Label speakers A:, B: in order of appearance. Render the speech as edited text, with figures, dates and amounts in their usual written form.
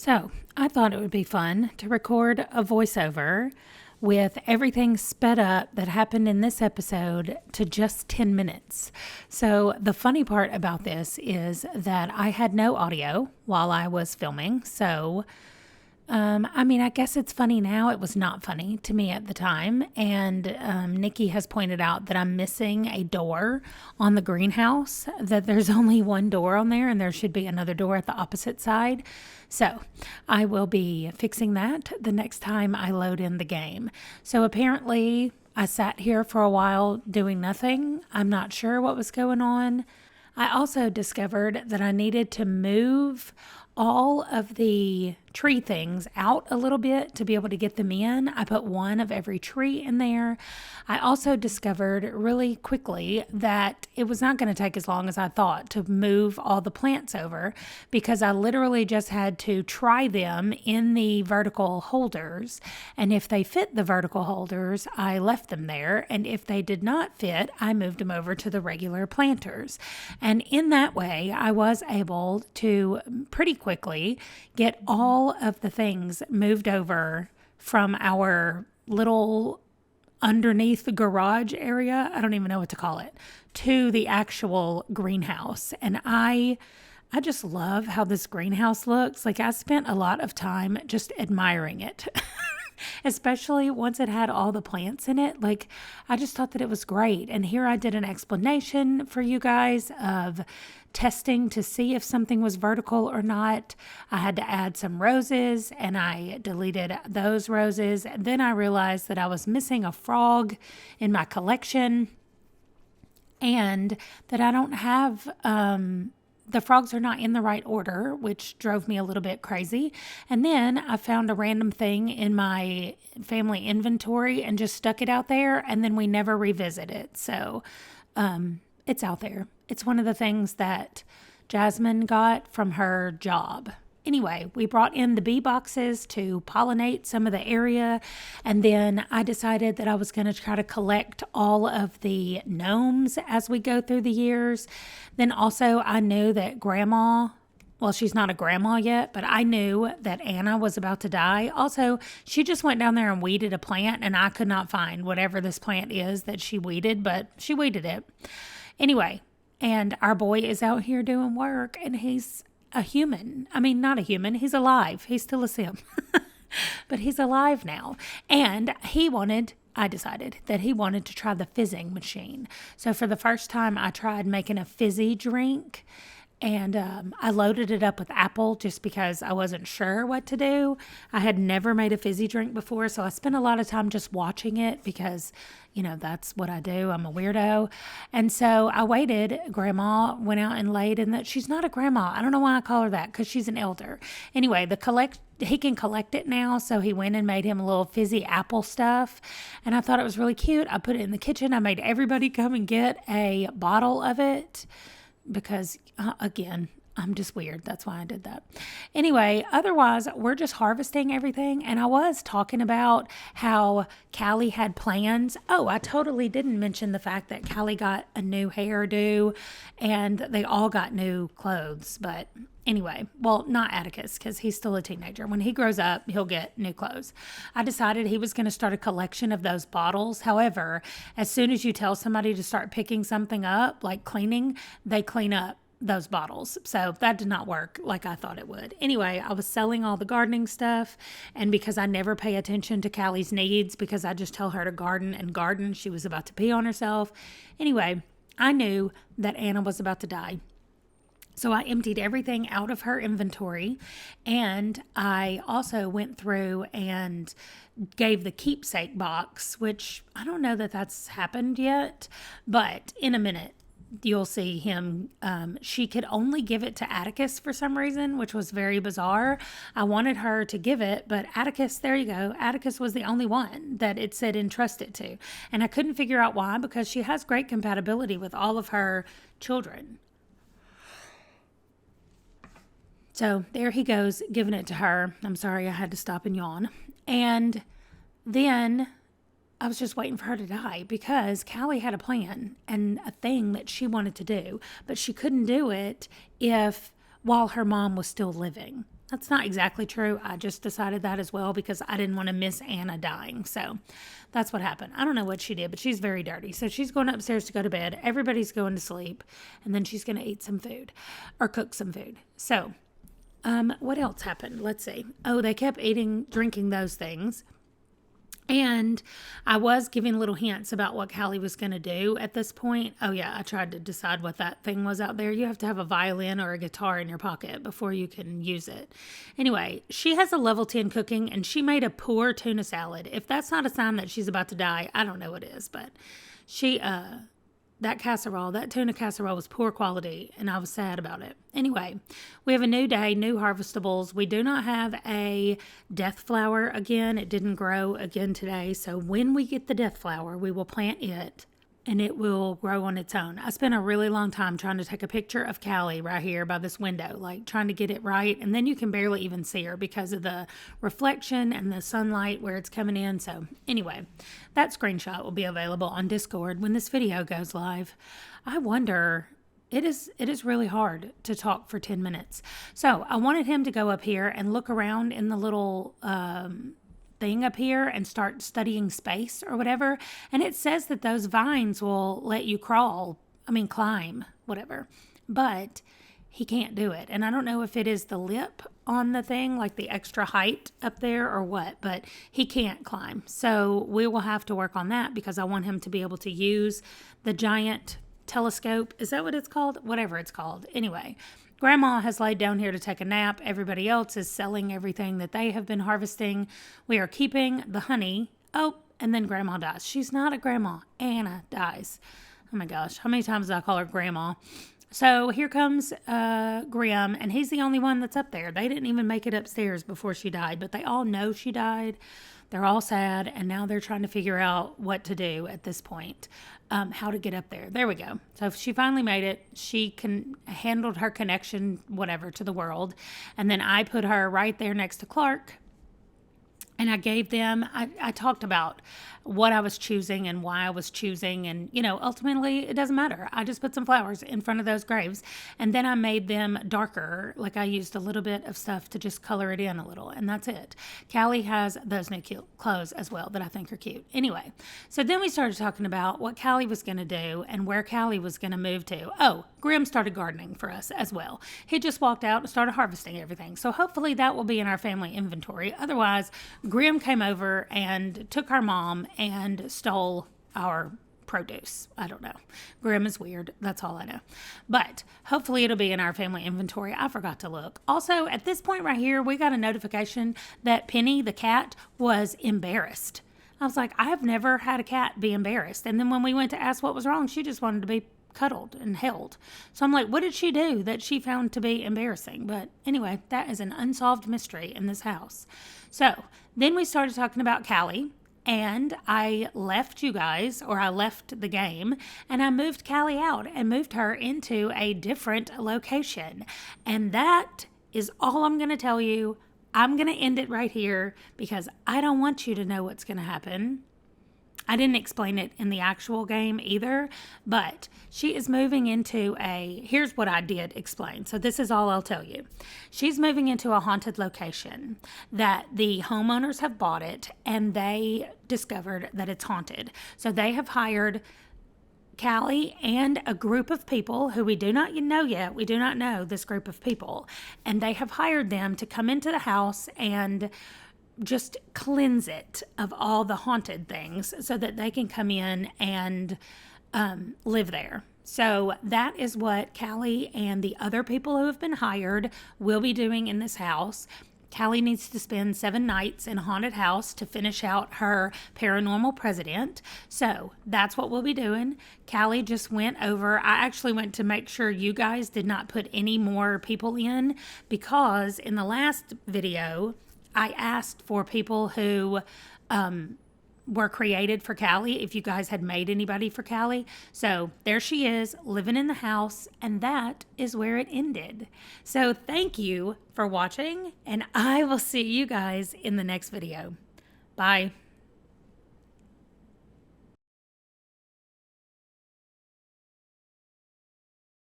A: So, I thought it would be fun to record a voiceover with everything sped up that happened in this episode to just 10 minutes. So, the funny part about this is that I had no audio while I was filming. I guess it's funny now. It was not funny to me at the time. And Nikki has pointed out that I'm missing a door on the greenhouse, that there's only one door on there and there should be another door at the opposite side. So I will be fixing that the next time I load in the game. So apparently I sat here for a while doing nothing. I'm not sure what was going on. I also discovered that I needed to move all of the tree things out a little bit to be able to get them in. I put one of every tree in there. I also discovered really quickly that it was not going to take as long as I thought to move all the plants over, because I literally just had to try them in the vertical holders. And if they fit the vertical holders, I left them there. And if they did not fit, I moved them over to the regular planters. And in that way, I was able to pretty quickly get all of the things moved over from our little underneath the garage area, I don't even know what to call it, to the actual greenhouse. And I just love how this greenhouse looks. Like, I spent a lot of time just admiring it. Especially once it had all the plants in it. Like, I just thought that it was great. And here I did an explanation for you guys of testing to see if something was vertical or not. I had to add some roses and I deleted those roses. And then I realized that I was missing a frog in my collection and that I don't have, the frogs are not in the right order, which drove me a little bit crazy. And then I found a random thing in my family inventory and just stuck it out there, and then we never revisit it. So it's out there. It's one of the things that Jasmine got from her job. Anyway, we brought in the bee boxes to pollinate some of the area, and then I decided that I was going to try to collect all of the gnomes as we go through the years. Then also I knew that Grandma, well, she's not a grandma yet, but I knew that Anna was about to die. Also, she just went down there and weeded a plant, and I could not find whatever this plant is that she weeded, but she weeded it. Anyway, and our boy is out here doing work, and he's a human. I mean, not a human. He's alive. He's still a sim. But he's alive now. And I decided that he wanted to try the fizzing machine. So for the first time, I tried making a fizzy drink. And I loaded it up with apple just because I wasn't sure what to do. I had never made a fizzy drink before, so I spent a lot of time just watching it because, that's what I do. I'm a weirdo. And so I waited. Grandma went out and laid in that. She's not a grandma. I don't know why I call her that, because she's an elder. Anyway, he can collect it now, so he went and made him a little fizzy apple stuff. And I thought it was really cute. I put it in the kitchen. I made everybody come and get a bottle of it, because, again, I'm just weird. That's why I did that. Anyway, otherwise, we're just harvesting everything. And I was talking about how Callie had plans. Oh, I totally didn't mention the fact that Callie got a new hairdo and they all got new clothes. But anyway, well, not Atticus, because he's still a teenager. When he grows up, he'll get new clothes. I decided he was going to start a collection of those bottles. However, as soon as you tell somebody to start picking something up, like cleaning, they clean up those bottles. So that did not work like I thought it would. Anyway, I was selling all the gardening stuff, and because I never pay attention to Callie's needs, because I just tell her to garden and garden, she was about to pee on herself. Anyway, I knew that Anna was about to die. So I emptied everything out of her inventory, and I also went through and gave the keepsake box, which I don't know that that's happened yet, but in a minute you'll see him. She could only give it to Atticus for some reason, which was very bizarre. I wanted her to give it, but Atticus, there you go. Atticus was the only one that it said entrust it to. And I couldn't figure out why, because she has great compatibility with all of her children. So there he goes, giving it to her. I'm sorry, I had to stop and yawn. And then I was just waiting for her to die, because Callie had a plan and a thing that she wanted to do, but she couldn't do it while her mom was still living. That's not exactly true. I just decided that as well because I didn't want to miss Anna dying. So that's what happened. I don't know what she did, but she's very dirty. So she's going upstairs to go to bed. Everybody's going to sleep. And then she's going to eat some food or cook some food. So what else happened? Let's see. Oh, they kept drinking those things. And I was giving little hints about what Callie was going to do at this point. Oh, yeah, I tried to decide what that thing was out there. You have to have a violin or a guitar in your pocket before you can use it. Anyway, she has a level 10 cooking, and she made a poor tuna salad. If that's not a sign that she's about to die, I don't know what is. But she, that tuna casserole was poor quality, and I was sad about it. Anyway, we have a new day, new harvestables. We do not have a death flower again. It didn't grow again today. So when we get the death flower, we will plant it, and it will grow on its own. I spent a really long time trying to take a picture of Callie right here by this window, like trying to get it right. And then you can barely even see her because of the reflection and the sunlight where it's coming in. So anyway, that screenshot will be available on Discord when this video goes live. I wonder, it is really hard to talk for 10 minutes. So I wanted him to go up here and look around in the little, thing up here and start studying space or whatever. And it says that those vines will let you climb, whatever. But he can't do it. And I don't know if it is the lip on the thing, like the extra height up there or what, but he can't climb. So we will have to work on that because I want him to be able to use the giant telescope. Is that what it's called? Whatever it's called. Anyway, Grandma has laid down here to take a nap. Everybody else is selling everything that they have been harvesting. We are keeping the honey. Oh, and then Grandma dies. She's not a grandma. Anna dies. Oh my gosh, how many times did I call her Grandma? So here comes Grim, and he's the only one that's up there. They didn't even make it upstairs before she died, but they all know she died. They're all sad, and now they're trying to figure out what to do at this point, how to get up there. There we go. So she finally made it. She handled her connection, whatever, to the world. And then I put her right there next to Clark. And I gave them, I talked about what I was choosing and why I was choosing. And, ultimately, it doesn't matter. I just put some flowers in front of those graves. And then I made them darker. Like I used a little bit of stuff to just color it in a little. And that's it. Callie has those new cute clothes as well that I think are cute. Anyway, so then we started talking about what Callie was going to do and where Callie was going to move to. Oh, Grim started gardening for us as well. He just walked out and started harvesting everything. So hopefully that will be in our family inventory. Otherwise, Grim came over and took our mom and stole our produce. I don't know. Grim is weird. That's all I know. But hopefully it'll be in our family inventory. I forgot to look. Also, at this point right here, we got a notification that Penny, the cat, was embarrassed. I was like, I have never had a cat be embarrassed. And then when we went to ask what was wrong, she just wanted to be cuddled and held. So I'm like, what did she do that she found to be embarrassing? But anyway, that is an unsolved mystery in this house. So then we started talking about Callie, and I left you guys, or I left the game, and I moved Callie out and moved her into a different location. And that is all I'm going to tell you. I'm going to end it right here because I don't want you to know what's going to happen. I didn't explain it in the actual game either, but she is moving into here's what I did explain. So this is all I'll tell you. She's moving into a haunted location that the homeowners have bought it, and they discovered that it's haunted. So they have hired Callie and a group of people who we do not know yet. We do not know this group of people. And they have hired them to come into the house and just cleanse it of all the haunted things so that they can come in and live there. So that is what Callie and the other people who have been hired will be doing in this house. Callie needs to spend 7 nights in a haunted house to finish out her paranormal president. So that's what we'll be doing. Callie just went over. I actually went to make sure you guys did not put any more people in, because in the last video, I asked for people who were created for Callie, if you guys had made anybody for Callie. So there she is, living in the house, and that is where it ended. So thank you for watching, and I will see you guys in the next video. Bye.